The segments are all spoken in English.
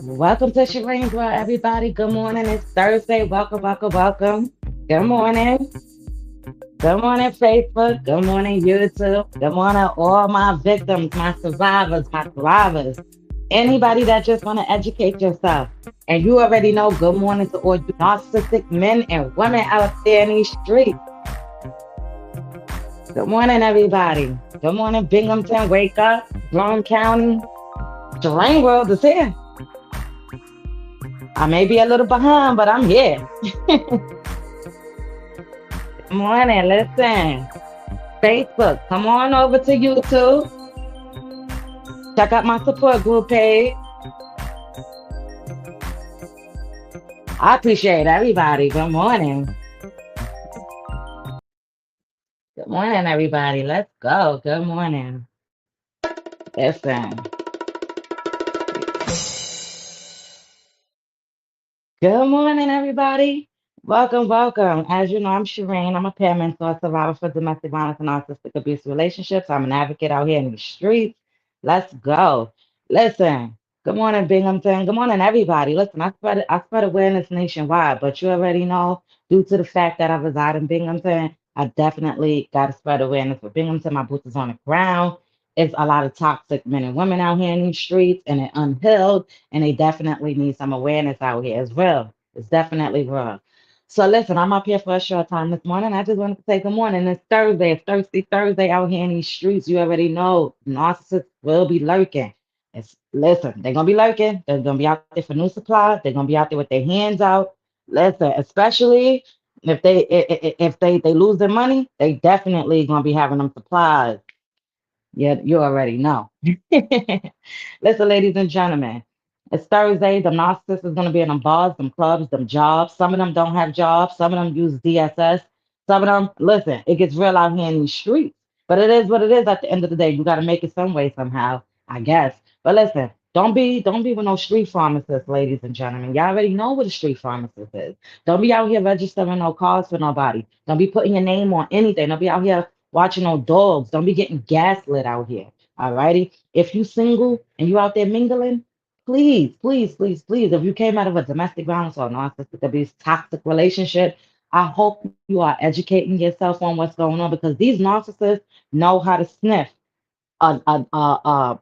Welcome to Shireen's World, everybody. Good morning. It's Thursday. Welcome, welcome, welcome. Good morning. Good morning, Facebook. Good morning, YouTube. Good morning, all my victims, my survivors, my thrivers. Anybody that just want to educate yourself. And you already know, good morning to all you narcissistic men and women out there in these streets. Good morning, everybody. Good morning, Binghamton. Wake up. Broome County. Terrain World is here. I may be a little behind, but I'm here. Good morning. Listen, Facebook, come on over to YouTube. Check out my support group page. I appreciate everybody. Good morning. Good morning, everybody. Let's go. Good morning. Listen. Good morning, everybody. Welcome, welcome. As you know, I'm Shireen. I'm a peer mentor, survivor for domestic violence and narcissistic abuse relationships. I'm an advocate out here in the streets. Let's go. Listen. Good morning, Binghamton. Good morning, everybody. Listen, I spread awareness nationwide, but you already know, due to the fact that I reside in Binghamton, I definitely got to spread awareness for Binghamton. My boots is on the ground. It's a lot of toxic men and women out here in these streets, and they're unhealed, and they definitely need some awareness out here as well. It's definitely real. So listen, I'm up here for a short time this morning. I just wanted to say good morning. It's Thursday. It's Thirsty Thursday out here in these streets. You already know narcissists will be lurking. Listen, they're gonna be lurking. They're gonna be out there for new supplies. They're gonna be out there with their hands out. Listen, especially if they lose their money, they definitely gonna be having them supplies. Yeah, you already know. Listen, ladies and gentlemen, it's Thursday. The narcissist is going to be in them bars, them clubs, them jobs. Some of them don't have jobs. Some of them use DSS. Some of them, listen, it gets real out here in these streets. But it is what it is at the end of the day. You got to make it some way, somehow, I guess. But listen, don't be with no street pharmacist, ladies and gentlemen. Y'all already know what a street pharmacist is. Don't be out here registering no cars for nobody. Don't be putting your name on anything. Don't be out here watching no dogs. Don't be getting gaslit out here. All righty. If you single and you out there mingling, please, please, please, please. If you came out of a domestic violence or narcissistic abuse, toxic relationship, I hope you are educating yourself on what's going on because these narcissists know how to sniff a, a, a,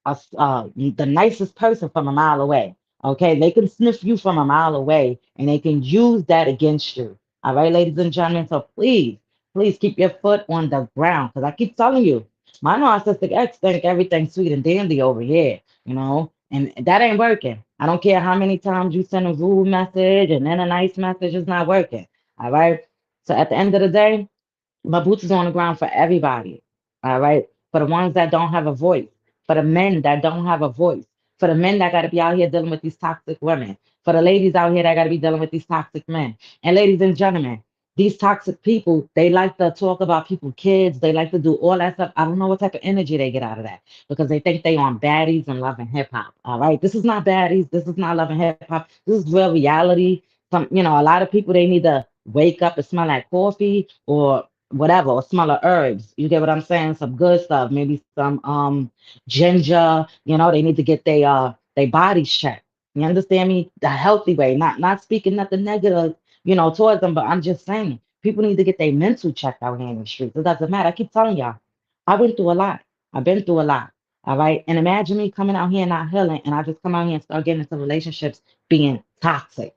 a, the nicest person from a mile away. Okay, they can sniff you from a mile away and they can use that against you. All right, ladies and gentlemen. So please, please keep your foot on the ground because I keep telling you, my narcissistic ex think everything's sweet and dandy over here, and that ain't working. I don't care how many times you send a rude message and then a nice message, it's not working. All right. So at the end of the day, my boots is on the ground for everybody. All right. For the ones that don't have a voice, for the men that don't have a voice, for the men that got to be out here dealing with these toxic women, for the ladies out here that got to be dealing with these toxic men. And ladies and gentlemen, these toxic people, they like to talk about people, kids. They like to do all that stuff. I don't know what type of energy they get out of that because they think they on baddies and loving hip hop. All right. This is not baddies. This is not loving hip hop. This is real reality. A lot of people, they need to wake up and smell like coffee or whatever, or smell of herbs. You get what I'm saying? Some good stuff, maybe some ginger. They need to get their bodies checked. You understand me? The healthy way, not speaking nothing negative, towards them, but I'm just saying people need to get their mental checked out here in the streets. It doesn't matter. I keep telling y'all, I went through a lot. I've been through a lot. All right. And imagine me coming out here not healing, and I just come out here and start getting into relationships being toxic.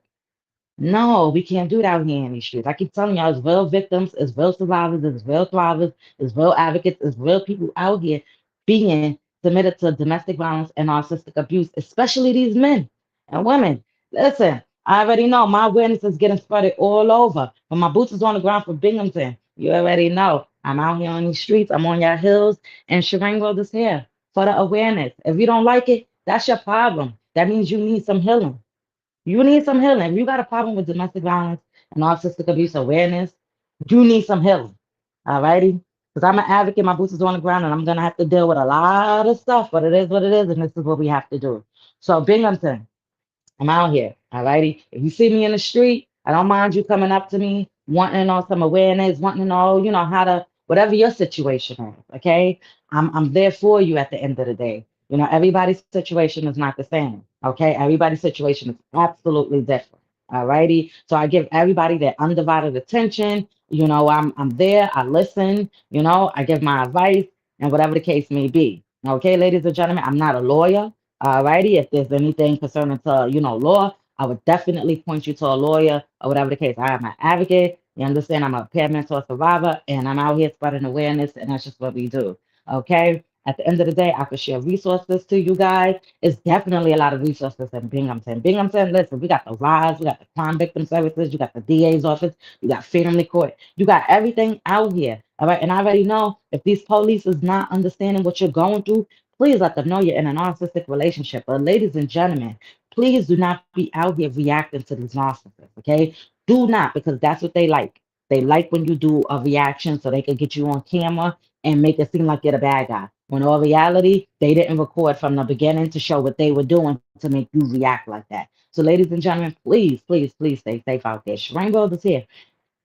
No, we can't do that out here in these streets. I keep telling y'all, it's real victims, it's real survivors, it's real thrivers, it's real advocates, it's real people out here being submitted to domestic violence and narcissistic abuse, especially these men and women. Listen, I already know my awareness is getting spread all over. When my boots is on the ground for Binghamton, you already know. I'm out here on these streets, I'm on your hills, and Shireen Road is here for the awareness. If you don't like it, that's your problem. That means you need some healing. You need some healing. If you got a problem with domestic violence and narcissistic abuse awareness, you need some healing. All righty? Because I'm an advocate, my boots is on the ground, and I'm gonna have to deal with a lot of stuff, but it is what it is, and this is what we have to do. So Binghamton, I'm out here. All righty. If you see me in the street, I don't mind you coming up to me, wanting to know some awareness, wanting to know, how to whatever your situation is. Okay. I'm there for you at the end of the day. Everybody's situation is not the same. Okay, everybody's situation is absolutely different. All righty. So I give everybody their undivided attention. I'm there, I listen, I give my advice and whatever the case may be. Okay, ladies and gentlemen, I'm not a lawyer. All righty. If there's anything concerning to, law, I would definitely point you to a lawyer or whatever the case. I am an advocate. You understand? I'm a peer mentor survivor and I'm out here spreading awareness, and that's just what we do. Okay. At the end of the day, I could share resources to you guys. It's definitely a lot of resources in Binghamton. Binghamton, listen, we got the RISE, we got the crime victim services, you got the DA's office, you got family court, you got everything out here. All right. And I already know if these police is not understanding what you're going through, please let them know you're in a narcissistic relationship. But ladies and gentlemen, please do not be out here reacting to these narcissists. Okay. Do not, because that's what they like. They like when you do a reaction so they can get you on camera and make it seem like you're the bad guy. When in all reality, they didn't record from the beginning to show what they were doing to make you react like that. So, ladies and gentlemen, please, please, please stay safe out there. Shereen Gold is here.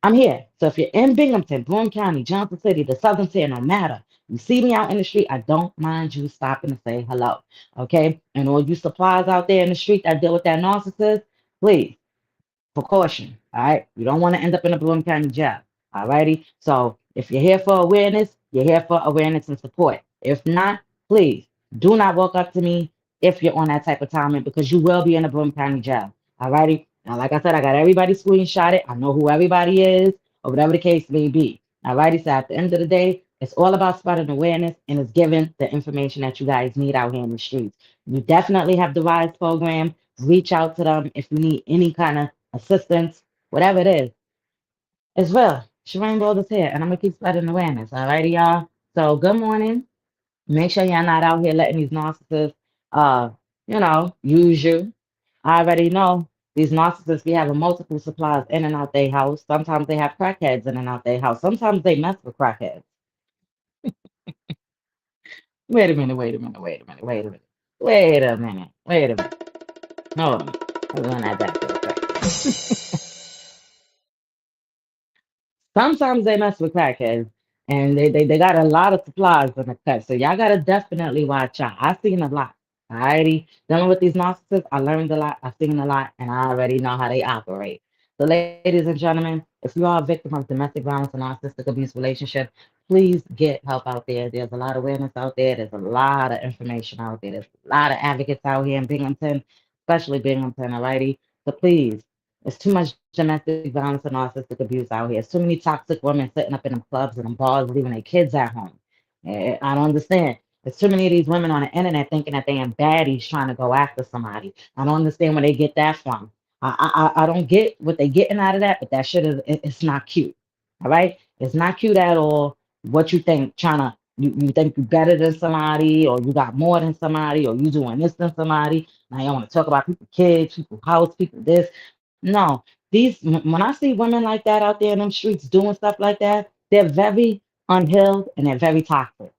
I'm here. So if you're in Binghamton, Broome County, Johnson City, the Southern Tier, no matter, you see me out in the street, I don't mind you stopping to say hello. Okay? And all you supplies out there in the street that deal with that narcissist, please precaution. All right. You don't want to end up in a Broome County jail. All righty. So if you're here for awareness, you're here for awareness and support. If not, please do not walk up to me if you're on that type of timing, because you will be in a Broome County jail. All righty. Now, like I said, I got everybody screenshotted. I know who everybody is, or whatever the case may be. All righty. So at the end of the day, it's all about spreading awareness and it's giving the information that you guys need out here in the streets. You definitely have the RISE program. Reach out to them if you need any kind of assistance, whatever it is. As well, Shireen Gold is here, and I'm gonna keep spreading awareness. All righty, y'all. So good morning. Make sure y'all not out here letting these narcissists, use you. I already know these narcissists be having multiple supplies in and out their house. Sometimes they have crackheads in and out their house. Sometimes they mess with crackheads. Wait a minute, wait a minute, wait a minute, wait a minute. Wait a minute, wait a minute. Hold on. I'm doing that back real quick. Sometimes they mess with crackheads and they got a lot of supplies in the cut. So y'all gotta definitely watch out. I've seen a lot. Alrighty. Dealing with these narcissists, I learned a lot, I've seen a lot, and I already know how they operate. So, ladies and gentlemen, if you are a victim of domestic violence and narcissistic abuse relationship, please get help out there. There's a lot of awareness out there. There's a lot of information out there. There's a lot of advocates out here in Binghamton, especially Binghamton, alrighty? So please, there's too much domestic violence and narcissistic abuse out here. There's too many toxic women sitting up in them clubs and them bars, leaving their kids at home. I don't understand. There's too many of these women on the internet thinking that they are baddies trying to go after somebody. I don't understand where they get that from. I don't get what they getting out of that, but that shit it's not cute. All right, it's not cute at all. What you think, trying to you think you better than somebody, or you got more than somebody, or you doing this than somebody. Now you want to talk about people, kids, people, house, people, this. No, when I see women like that out there in them streets doing stuff like that, they're very unhealed and they're very toxic.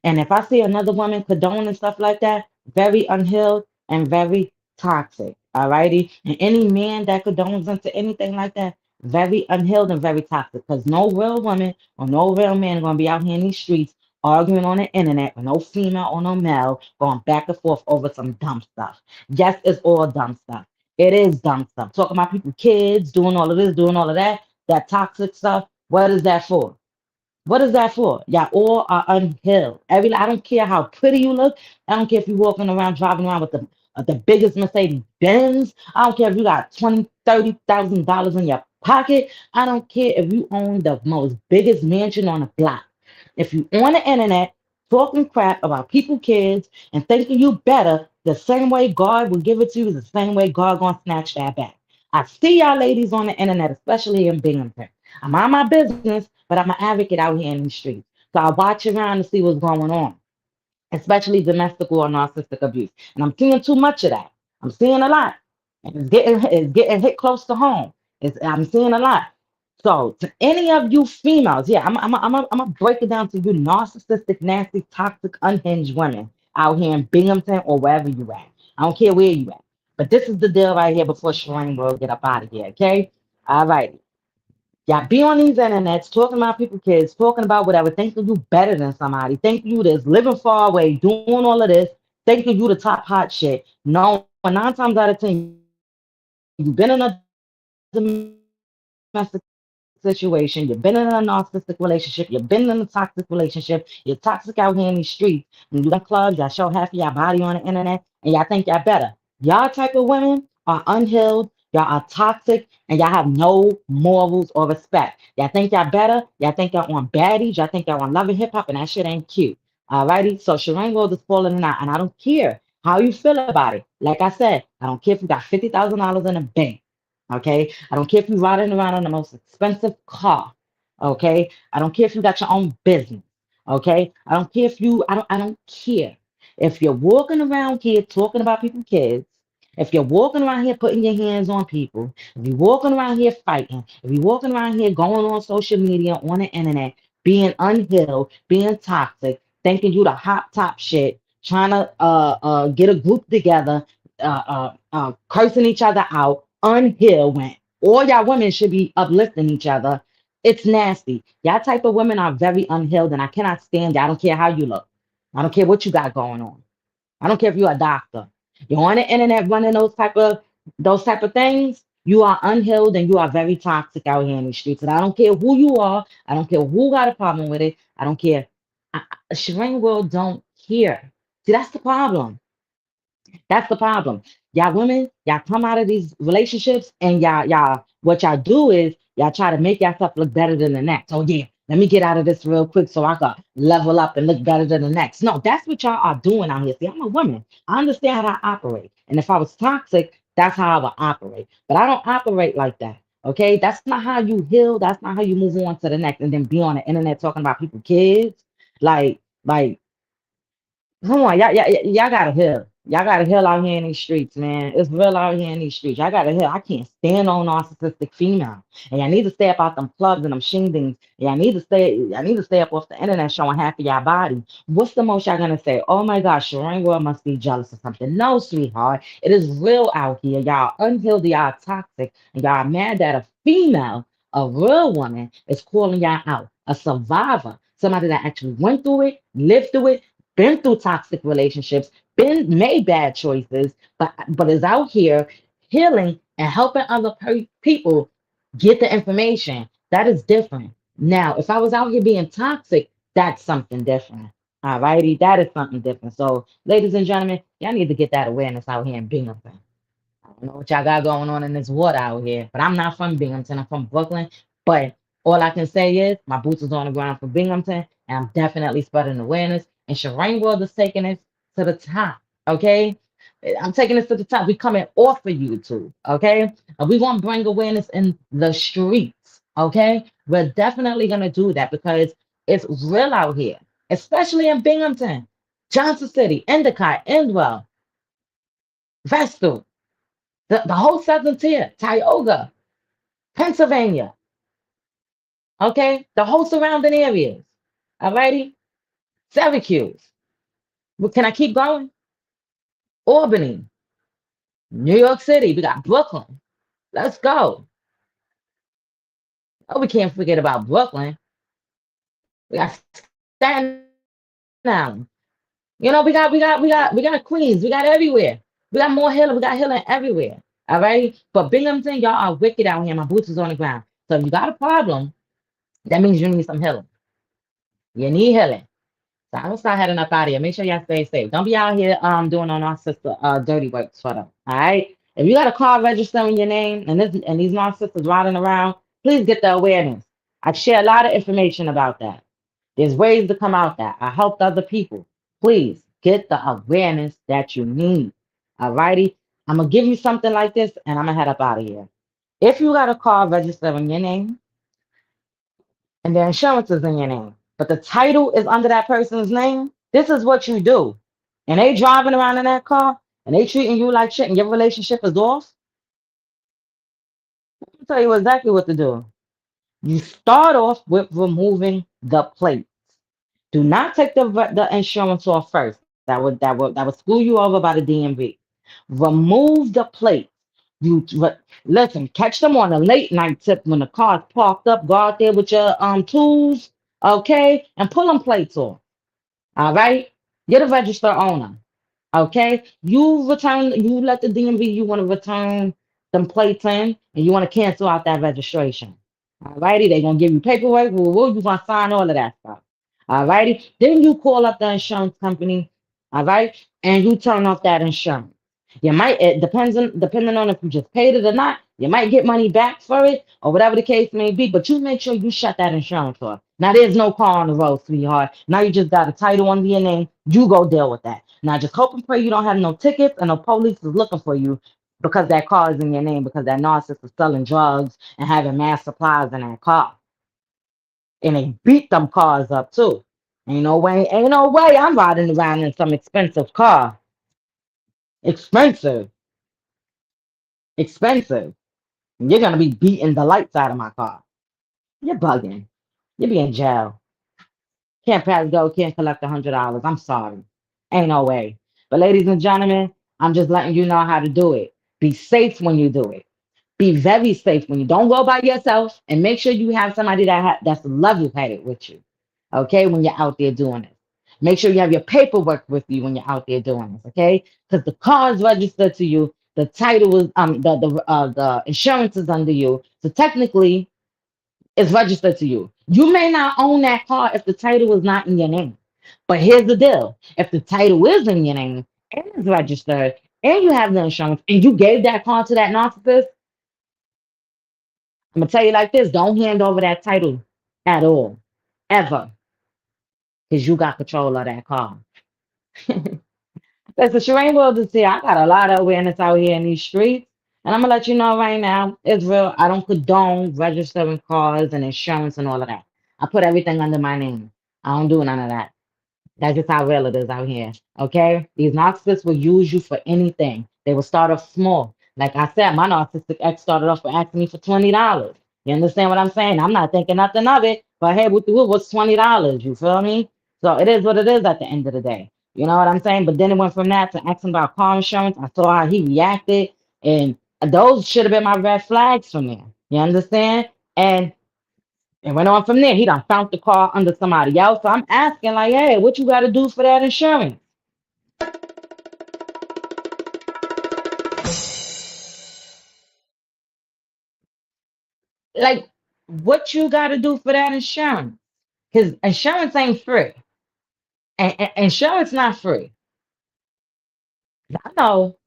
And if I see another woman condoning stuff like that, very unhealed and very toxic. All righty. And any man that condones into anything like that, very unhealed and very toxic. Because no real woman or no real man gonna be out here in these streets arguing on the internet with no female or no male going back and forth over some dumb stuff. Yes, it's all dumb stuff. It is dumb stuff. Talking about people, kids, doing all of this, doing all of that, that toxic stuff. What is that for? What is that for? Y'all all are unhealed. I don't care how pretty you look. I don't care if you're walking around, driving around with the biggest Mercedes Benz. I don't care if you got $20,000, $30,000 in your pocket. I don't care if you own the most biggest mansion on the block. If you on the internet talking crap about people, kids, and thinking you better, the same way God will give it to you is the same way God gonna snatch that back. I see y'all ladies on the internet, especially in Binghamton. I'm on my business, but I'm an advocate out here in the streets. So I watch around to see what's going on, especially domestic or narcissistic abuse. And I'm seeing too much of that. I'm seeing a lot. And it's getting hit close to home. I'm seeing a lot. So to any of you females, yeah, I'm gonna break it down to you narcissistic, nasty, toxic, unhinged women out here in Binghamton or wherever you at. I don't care where you at. But this is the deal right here before Shereen will get up out of here, okay? All right. Y'all be on these internets talking about people, kids, talking about whatever, thinking you better than somebody, thinking you this, living far away, doing all of this. thinking you the top hot shit, knowing 9 times out of 10 you've been in a domestic situation, you've been in a narcissistic relationship, you've been in a toxic relationship, you're toxic out here in these streets, and you got clubs, y'all show half of y'all body on the internet, and y'all think y'all better. Y'all type of women are unhealed, y'all are toxic, and y'all have no morals or respect. Y'all think y'all better, y'all think y'all on baddies, y'all think y'all on Love and Hip Hop, and that shit ain't cute. Alrighty, so Shereen Gold is falling in out, and I don't care how you feel about it. Like I said, I don't care if you got $50,000 in the bank. Okay, I don't care if you're riding around on the most expensive car. Okay, I don't care if you got your own business. Okay, I don't care if you. I don't care. If you're walking around here talking about people's kids, if you're walking around here putting your hands on people, if you're walking around here fighting, if you're walking around here going on social media, on the internet, being unhealed, being toxic, thinking you the hot top shit, trying to get a group together, cursing each other out, unhealed when all y'all women should be uplifting each other. It's nasty. Y'all type of women are very unhealed, and I cannot stand you. I don't care how you look. I don't care what you got going on. I don't care if you're a doctor. You're on the internet running those type of things. You are unhealed and you are very toxic out here in the streets. And I don't care who you are. I don't care who got a problem with it. I don't care. Shireen World don't care. See, that's the problem. That's the problem. Y'all women, y'all come out of these relationships and what y'all do is y'all try to make yourself look better than the next. Oh yeah, let me get out of this real quick so I can level up and look better than the next. No, that's what y'all are doing out here. See, I'm a woman. I understand how to operate. And if I was toxic, that's how I would operate. But I don't operate like that. Okay, that's not how you heal. That's not how you move on to the next and then be on the internet talking about people kids. Like Come on, y'all gotta heal. Y'all gotta heal out here in these streets, man. It's real out here in these streets. Y'all gotta heal. I can't stand on narcissistic female. And y'all need to stay up out them clubs and them shingdings. Y'all need to stay up off the internet showing half of y'all body. What's the most y'all gonna say? Oh my gosh, Shireen World must be jealous or something. No, sweetheart. It is real out here. Y'all unhealed, y'all toxic, and y'all mad that a female, a real woman, is calling y'all out. A survivor. Somebody that actually went through it, lived through it, been through toxic relationships, been made bad choices, but is out here healing and helping other people get the information. That is different. Now, if I was out here being toxic, that's something different. All righty, that is something different. So, ladies and gentlemen, y'all need to get that awareness out here in Binghamton. I don't know what y'all got going on in this water out here, but I'm not from Binghamton. I'm from Brooklyn. But all I can say is my boots is on the ground for Binghamton, and I'm definitely spreading awareness. And Shireen World is taking it to the top. Okay, I'm taking this to the top. We coming off of YouTube. Okay, and we gonna bring awareness in the streets. Okay, we're definitely gonna do that because it's real out here, especially in Binghamton, Johnson City, Endicott, Endwell, Vestal. The whole southern tier, Tioga, Pennsylvania, okay? The whole surrounding areas, all righty? Syracuse. Well, can I keep going? Albany, New York City, we got Brooklyn. Let's go. Oh, we can't forget about Brooklyn. We got Staten Island. We got Queens, we got everywhere. We got more healing, we got healing everywhere. All right. But Binghamton, y'all are wicked out here. My boots is on the ground. So if you got a problem, that means you need some healing. You need healing. So I'm gonna start heading up out of here. Make sure y'all stay safe. Don't be out here doing on our sister dirty works for them. All right. If you got a car registering your name and these narcissists riding around, please get the awareness. I share a lot of information about that. There's ways to come out that. I helped other people. Please get the awareness that you need. All righty. I'm gonna give you something like this and I'm gonna head up out of here. If you got a car registering your name and their insurance is in your name, but the title is under that person's name, this is what you do. And they driving around in that car and they treating you like shit and your relationship is off, I'll tell you exactly what to do. You start off with removing the plate. Do not take the insurance off first. That would screw you over by the DMV. Remove the plate. Listen, catch them on a late night tip when the car's parked up. Go out there with your tools, okay, and pull them plates off. All right, get a registered owner. Okay, you return, you let the DMV, you want to return them plates in, and you want to cancel out that registration. Alrighty, they're gonna give you paperwork, you gonna sign all of that stuff. Alrighty, then you call up the insurance company, all right, and you turn off that insurance. You might, it depends on depending on if you just paid it or not, you might get money back for it or whatever the case may be, but you make sure you shut that insurance off. Now there's no car on the road, sweetheart. Now you just got a title under your name. You go deal with that. Now just hope and pray you don't have no tickets and no police is looking for you because that car is in your name because that narcissist is selling drugs and having mass supplies in that car. And they beat them cars up too. Ain't no way I'm riding around in some expensive car. Expensive, expensive. And you're gonna be beating the lights out of my car. You're bugging. You'll be in jail. Can't pass go, can't collect $100. I'm sorry. Ain't no way. But ladies and gentlemen, I'm just letting you know how to do it. Be safe when you do it. Be very safe when you don't go by yourself, and make sure you have somebody that's level-headed with you. Okay, when you're out there doing this. Make sure you have your paperwork with you when you're out there doing this, okay? Because the car is registered to you, the title is the insurance is under you. So technically it's registered to you. You may not own that car if the title is not in your name. But here's the deal. If the title is in your name and it's registered and you have the insurance and you gave that car to that narcissist, I'm gonna tell you like this, don't hand over that title at all. Ever. Because you got control of that car. Listen, Shireen World is here. I got a lot of awareness out here in these streets. And I'm gonna let you know right now, it's real. I don't condone registering cars and insurance and all of that. I put everything under my name. I don't do none of that. That's just how real it is out here. Okay? These narcissists will use you for anything. They will start off small. Like I said, my narcissistic ex started off for asking me for $20. You understand what I'm saying? I'm not thinking nothing of it, but hey, what's $20? You feel me? So it is what it is at the end of the day. You know what I'm saying? But then it went from that to asking about car insurance. I saw how he reacted, and those should have been my red flags from there. You understand? And it went on from there. He done found the car under somebody else. So I'm asking, like, hey, what you got to do for that insurance? Like, what you got to do for that insurance? Because insurance ain't free. And insurance not free. I know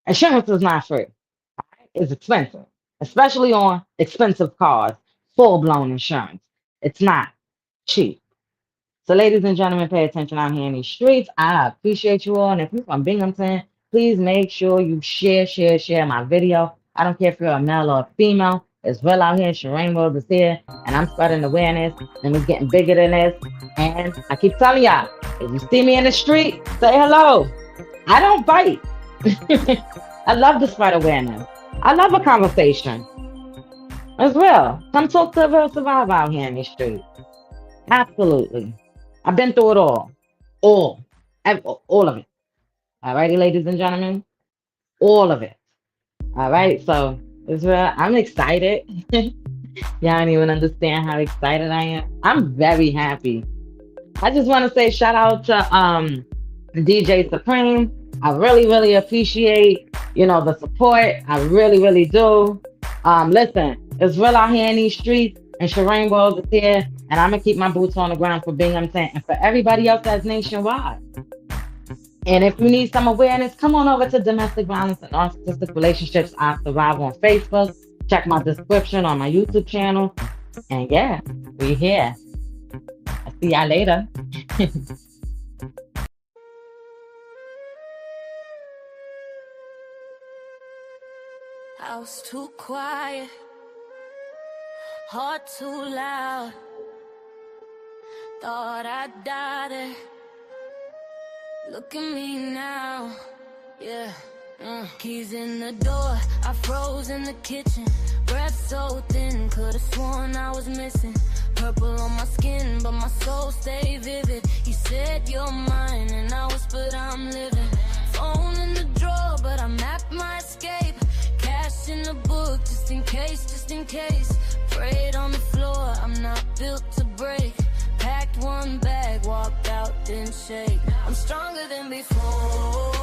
insurance is not free. It's expensive, especially on expensive cars, full-blown insurance. It's not cheap. So, ladies and gentlemen, pay attention out here in these streets. I appreciate you all. And if you're from Binghamton, please make sure you share my video. I don't care if you're a male or a female. It's real out here. Shireen World is here. And I'm spreading awareness. And it's getting bigger than this. And I keep telling y'all, if you see me in the street, say hello. I don't bite. I love to spread awareness. I love a conversation. It's real. Come talk to a real survivor out here in these streets. Absolutely. I've been through it all. All of it. All righty, ladies and gentlemen. All of it. All right. So it's real. I'm excited. Y'all don't even understand how excited I am. I'm very happy. I just want to say shout out to DJ Supreme. I really, really appreciate, the support. I really, really do. Listen, it's real out here in these streets, and Shireen World is here, and I'm gonna keep my boots on the ground for Binghamton and for everybody else that's nationwide. And if you need some awareness, come on over to Domestic Violence and Narcissistic Relationships I Survive on Facebook. Check my description on my YouTube channel. And yeah, we're here. I'll see y'all later. House too quiet, heart too loud. Thought I'd died it. Look at me now, yeah. Keys in the door, I froze in the kitchen. Breath so thin, could've sworn I was missing. Purple on my skin, but my soul stayed vivid. You said you're mine, and I whispered I'm living. Phone in the drawer, but I mapped my escape. Cash in the book, just in case, just in case. Prayed on the floor, I'm not built to break. Packed one bag, walked out didn't shake. I'm stronger than before.